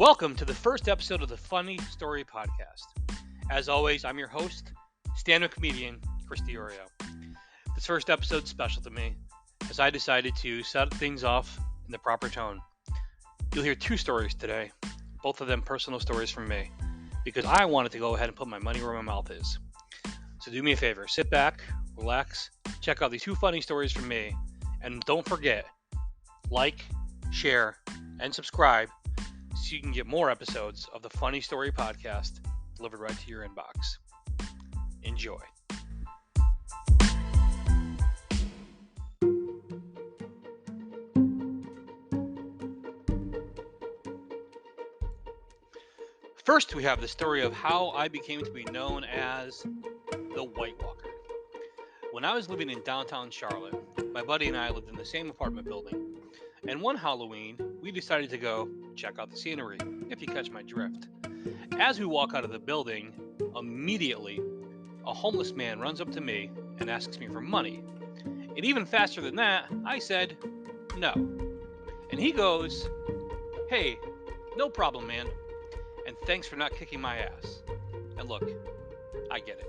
Welcome to the first episode of the Funny Story Podcast. As always, I'm your host, stand-up comedian Chris Diorio. This first episode's special to me, as I decided to set things off in the proper tone. You'll hear two stories today, both of them personal stories from me, because I wanted to go ahead and put my money where my mouth is. So do me a favor, sit back, relax, check out these two funny stories from me, and don't forget, like, share, and subscribe so you can get more episodes of the Funny Story Podcast delivered right to your inbox. Enjoy. First, we have the story of how I became to be known as the Whitewalker. When I was living in downtown Charlotte, my buddy and I lived in the same apartment building. And one Halloween, we decided to go check out the scenery, if you catch my drift. As we walk out of the building, immediately, a homeless man runs up to me and asks me for money. And even faster than that, I said, no. And he goes, hey, no problem, man. And thanks for not kicking my ass. And look, I get it.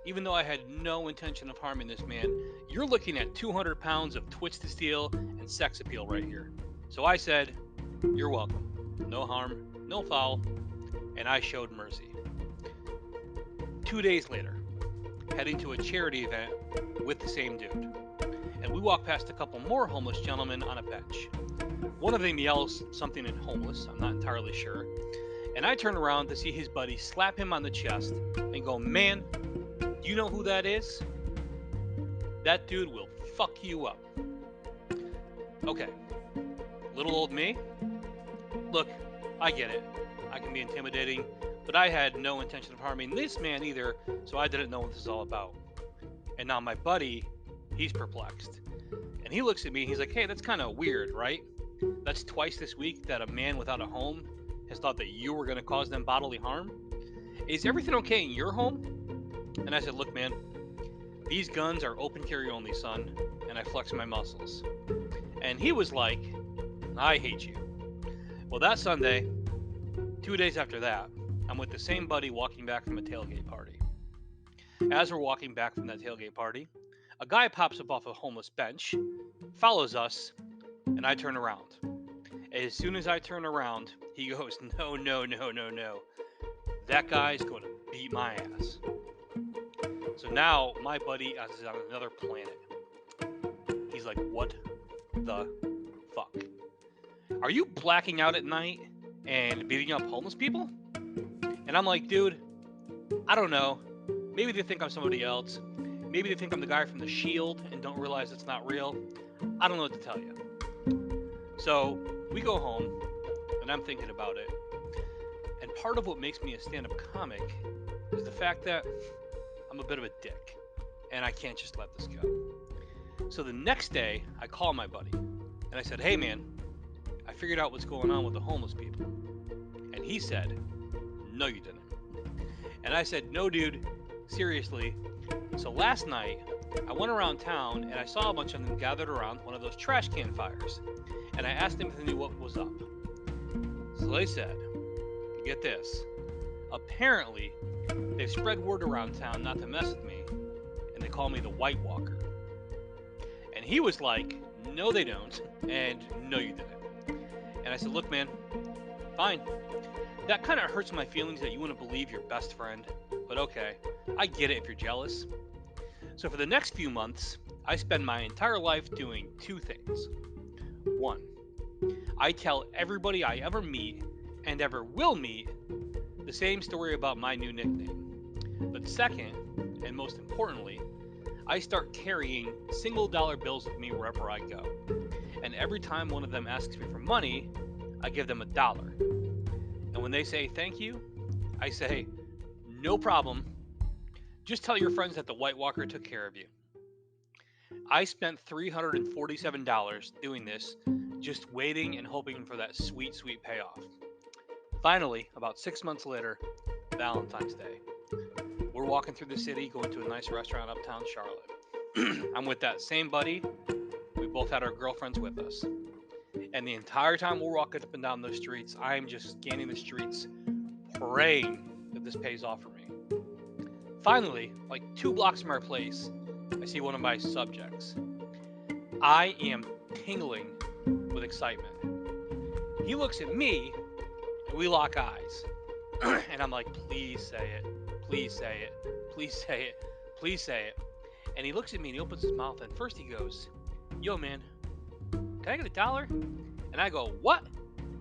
Even though I had no intention of harming this man, you're looking at 200 pounds of twisted steel and sex appeal right here. So I said, you're welcome. No harm, no foul, and I showed mercy. 2 days later, heading to a charity event with the same dude, and we walk past a couple more homeless gentlemen on a bench. One of them yells something in homeless, I'm not entirely sure, and I turn around to see his buddy slap him on the chest and go, man, do you know who that is? That dude will fuck you up. Okay, little old me? Look, I get it. I can be intimidating, but I had no intention of harming this man either, so I didn't know what this is all about. And now my buddy, he's perplexed. And he looks at me and he's like, hey, that's kind of weird, right? That's twice this week that a man without a home has thought that you were going to cause them bodily harm. Is everything okay in your home? And I said, look, man, these guns are open carry only, son. And I flexed my muscles. And he was like, I hate you. Well, that Sunday, 2 days after that, I'm with the same buddy walking back from a tailgate party. As we're walking back from that tailgate party, a guy pops up off a homeless bench, follows us, and I turn around. As soon as I turn around, he goes, no. That guy's going to beat my ass. So now my buddy is on another planet. He's like, what the fuck? Are you blacking out at night and beating up homeless people? And I'm like, dude, I don't know. Maybe they think I'm somebody else. Maybe they think I'm the guy from The Shield and don't realize it's not real. I don't know what to tell you. So we go home, and I'm thinking about it. And part of what makes me a stand-up comic is the fact that I'm a bit of a dick, and I can't just let this go. So the next day, I call my buddy, and I said, hey man, I figured out what's going on with the homeless people. And he said, no you didn't. And I said, no dude, seriously. So last night, I went around town, and I saw a bunch of them gathered around one of those trash can fires. And I asked them if they knew what was up. So they said, get this, apparently, they've spread word around town not to mess with me, and they call me the Whitewalker. And he was like, no they don't, and no you didn't. And I said, look man, fine. That kind of hurts my feelings that you want to believe your best friend, but okay, I get it if you're jealous. So for the next few months, I spend my entire life doing two things. One, I tell everybody I ever meet and ever will meet the same story about my new nickname. But second, and most importantly, I start carrying single dollar bills with me wherever I go. And every time one of them asks me for money, I give them $1. And when they say thank you, I say, no problem. Just tell your friends that the Whitewalker took care of you. I spent $347 doing this, just waiting and hoping for that sweet, sweet payoff. Finally, about 6 months later, Valentine's Day. We're walking through the city, going to a nice restaurant uptown Charlotte. I'm with that same buddy. We both had our girlfriends with us. And the entire time we're walking up and down those streets, I'm just scanning the streets, praying that this pays off for me. Finally, like 2 blocks from our place, I see one of my subjects. I am tingling with excitement. He looks at me, and we lock eyes. And I'm like, please say it. Please say it. Please say it. Please say it. And he looks at me and he opens his mouth, and first he goes, yo, man, can I get $1? And I go, what?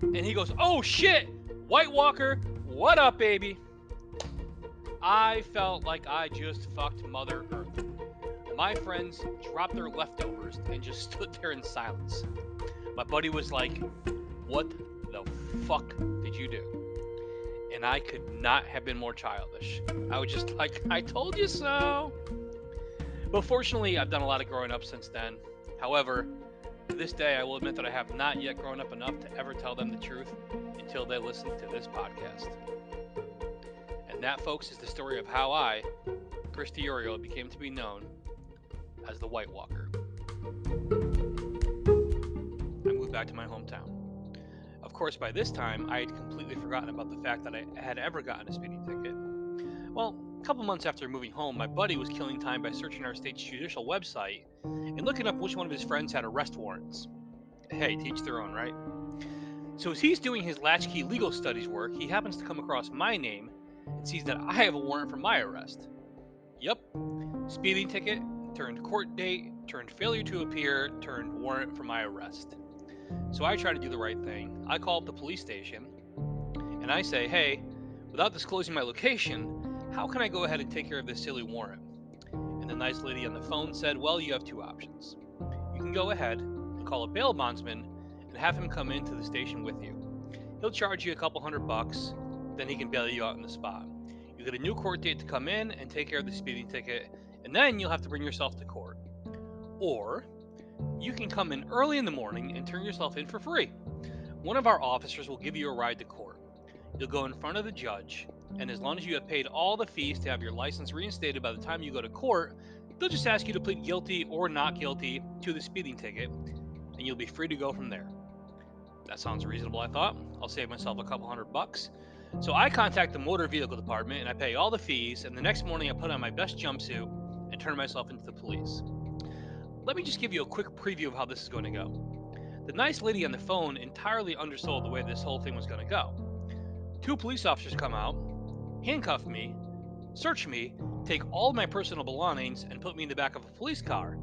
And he goes, oh shit, Whitewalker, what up, baby? I felt like I just fucked Mother Earth. My friends dropped their leftovers and just stood there in silence. My buddy was like, what the fuck did you do? And I could not have been more childish. I was just like, I told you so. But fortunately, I've done a lot of growing up since then. However, to this day, I will admit that I have not yet grown up enough to ever tell them the truth until they listen to this podcast. And that, folks, is the story of how I, Chris Diorio, became to be known as the Whitewalker. I moved back to my hometown. Of course, by this time, I had completely forgotten about the fact that I had ever gotten a speeding ticket. Well, a couple months after moving home, my buddy was killing time by searching our state's judicial website and looking up which one of his friends had arrest warrants. Hey, teach their own, right? So as he's doing his latchkey legal studies work, he happens to come across my name and sees that I have a warrant for my arrest. Yep, speeding ticket, turned court date, turned failure to appear, turned warrant for my arrest. So I try to do the right thing. I call up the police station and I say, hey, without disclosing my location, how can I go ahead and take care of this silly warrant? And the nice lady on the phone said, well, you have 2 options. You can go ahead and call a bail bondsman and have him come into the station with you. He'll charge you a couple $100, then he can bail you out on the spot. You get a new court date to come in and take care of the speeding ticket, and then you'll have to bring yourself to court. Or you can come in early in the morning and turn yourself in for free. One of our officers will give you a ride to court. You'll go in front of the judge, and as long as you have paid all the fees to have your license reinstated by the time you go to court, they'll just ask you to plead guilty or not guilty to the speeding ticket, and you'll be free to go from there. That sounds reasonable, I thought. I'll save myself a couple $100. So I contact the motor vehicle department and I pay all the fees, and the next morning I put on my best jumpsuit and turn myself into the police. Let me just give you a quick preview of how this is going to go. The nice lady on the phone entirely undersold the way this whole thing was going to go. 2 police officers come out, handcuff me, search me, take all my personal belongings, and put me in the back of a police car.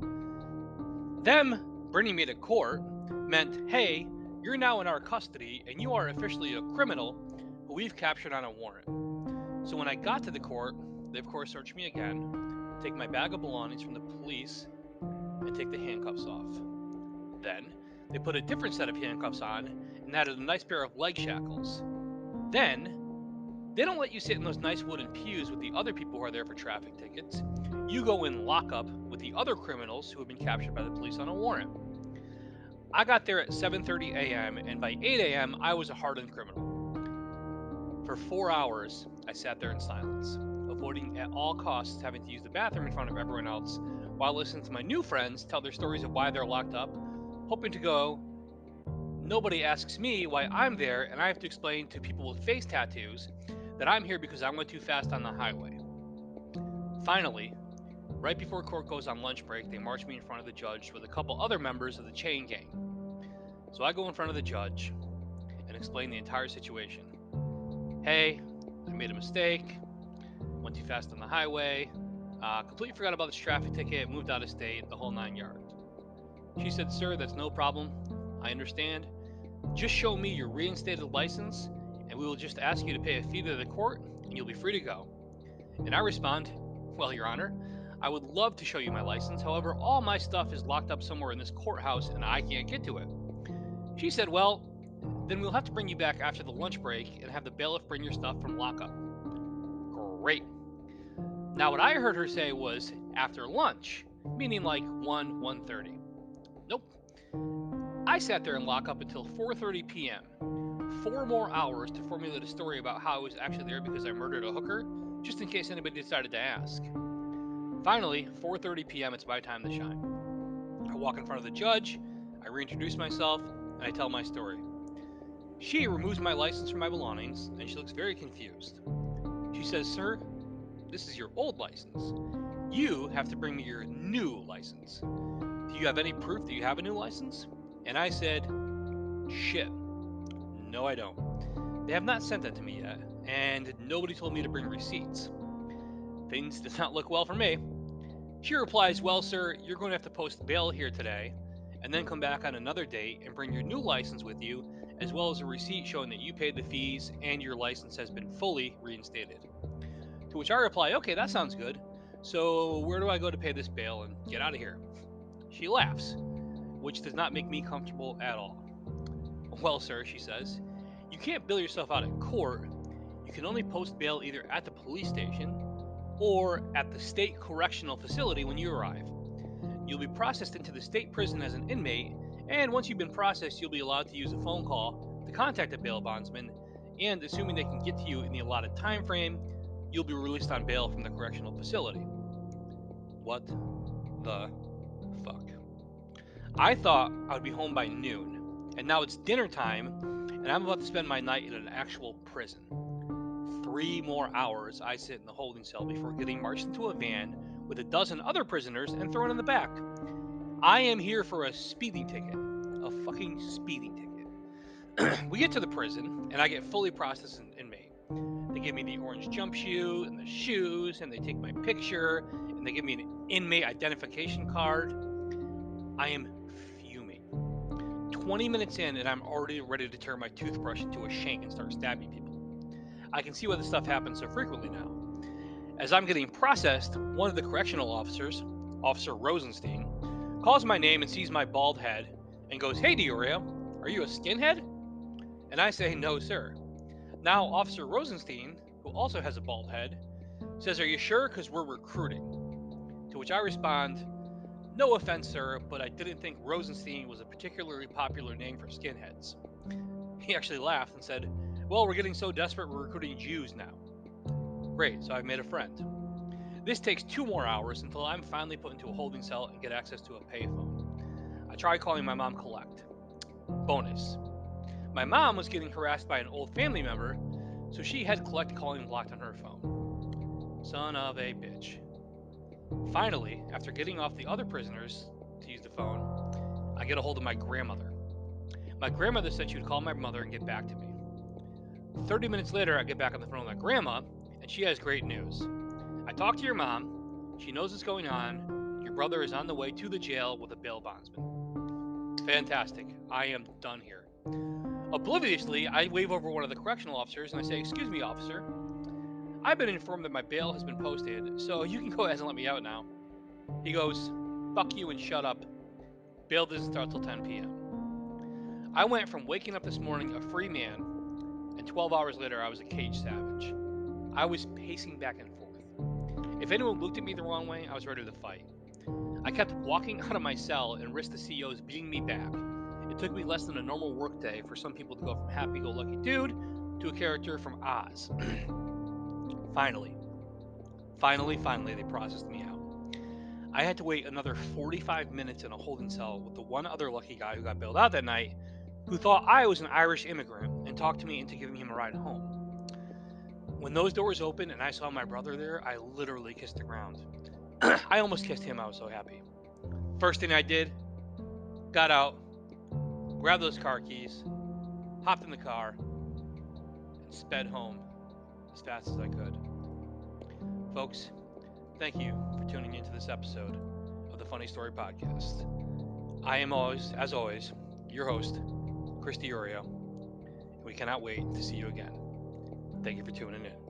Them bringing me to court meant, hey, you're now in our custody and you are officially a criminal who we've captured on a warrant. So when I got to the court, they of course searched me again, take my bag of belongings from the police, and take the handcuffs off. Then they put a different set of handcuffs on and added a nice pair of leg shackles. Then they don't let you sit in those nice wooden pews with the other people who are there for traffic tickets. You go in lockup with the other criminals who have been captured by the police on a warrant. I got there at 7:30 a.m. and by 8 a.m. I was a hardened criminal. For 4 hours, I sat there in silence, avoiding at all costs having to use the bathroom in front of everyone else while listening to my new friends tell their stories of why they're locked up, hoping to go, nobody asks me why I'm there, and I have to explain to people with face tattoos that I'm here because I went too fast on the highway. Finally, right before court goes on lunch break, they march me in front of the judge with a couple other members of the chain gang. So I go in front of the judge and explain the entire situation. Hey, I made a mistake, went too fast on the highway, completely forgot about this traffic ticket, moved out of state, the whole 9 yards. She said, sir, that's no problem. I understand. Just show me your reinstated license, and we will just ask you to pay a fee to the court, and you'll be free to go. And I respond, well, Your Honor, I would love to show you my license. However, all my stuff is locked up somewhere in this courthouse, and I can't get to it. She said, well, then we'll have to bring you back after the lunch break and have the bailiff bring your stuff from lockup. Great. Now, what I heard her say was after lunch, meaning like 1:30. Nope. I sat there in lockup until 4:30 p.m. 4 more hours to formulate a story about how I was actually there because I murdered a hooker, just in case anybody decided to ask. Finally, 4:30 p.m., it's my time to shine. I walk in front of the judge, I reintroduce myself, and I tell my story. She removes my license from my belongings, and she looks very confused. She says, "Sir, this is your old license. You have to bring me your new license. Do you have any proof that you have a new license?" And I said, "Shit, no, I don't. They have not sent that to me yet, and nobody told me to bring receipts." Things did not look well for me. She replies, "Well, sir, you're going to have to post bail here today, and then come back on another date and bring your new license with you, as well as a receipt showing that you paid the fees and your license has been fully reinstated." To which I reply, "Okay, that sounds good. So where do I go to pay this bail and get out of here?" She laughs, which does not make me comfortable at all. "Well, sir," she says, "you can't bail yourself out at court. You can only post bail either at the police station or at the state correctional facility when you arrive. You'll be processed into the state prison as an inmate, and once you've been processed, you'll be allowed to use a phone call to contact a bail bondsman, and assuming they can get to you in the allotted time frame, you'll be released on bail from the correctional facility." What the fuck? I thought I would be home by noon, and now it's dinner time, and I'm about to spend my night in an actual prison. 3 more hours I sit in the holding cell before getting marched into a van with a dozen other prisoners and thrown in the back. I am here for a speeding ticket. A fucking speeding ticket. We get to the prison, and I get fully processed as an inmate. They give me the orange jump shoe and the shoes, and they take my picture, and they give me an inmate identification card. I am fuming. 20 minutes in, and I'm already ready to turn my toothbrush into a shank and start stabbing people. I can see why this stuff happens so frequently now. As I'm getting processed, one of the correctional officers, Officer Rosenstein, calls my name and sees my bald head and goes, "Hey, Diorio, are you a skinhead?" And I say, "No, sir." Now, Officer Rosenstein, who also has a bald head, says, "Are you sure? Because we're recruiting." To which I respond, "No offense, sir, but I didn't think Rosenstein was a particularly popular name for skinheads." He actually laughed and said, "Well, we're getting so desperate we're recruiting Jews now." Great, so I've made a friend. This takes 2 more hours until I'm finally put into a holding cell and get access to a payphone. I try calling my mom collect. Bonus. My mom was getting harassed by an old family member, so she had collect calling blocked on her phone. Son of a bitch. Finally, after getting off the other prisoners to use the phone, I get a hold of my grandmother. My grandmother said she would call my mother and get back to me. 30 minutes later, I get back on the phone with my grandma, and she has great news. "I talked to your mom. She knows what's going on. Your brother is on the way to the jail with a bail bondsman." Fantastic. I am done here. Obliviously, I wave over one of the correctional officers and I say, "Excuse me, officer. I've been informed that my bail has been posted, so you can go ahead and let me out now." He goes, "Fuck you and shut up. Bail doesn't start till 10 p.m. I went from waking up this morning a free man, and 12 hours later, I was a caged savage. I was pacing back and forth. If anyone looked at me the wrong way, I was ready to fight. I kept walking out of my cell and risked the CEOs beating me back. It took me less than a normal workday for some people to go from happy-go-lucky dude to a character from Oz. Finally, they processed me out. I had to wait another 45 minutes in a holding cell with the one other lucky guy who got bailed out that night, who thought I was an Irish immigrant and talked to me into giving him a ride home. When those doors opened and I saw my brother there, I literally kissed the ground. I almost kissed him, I was so happy. First thing I did, got out, grabbed those car keys, hopped in the car, and sped home as fast as I could. Folks, thank you for tuning into this episode of the Funny Story Podcast. I am always, as always, your host, Chris Diorio, and we cannot wait to see you again. Thank you for tuning in.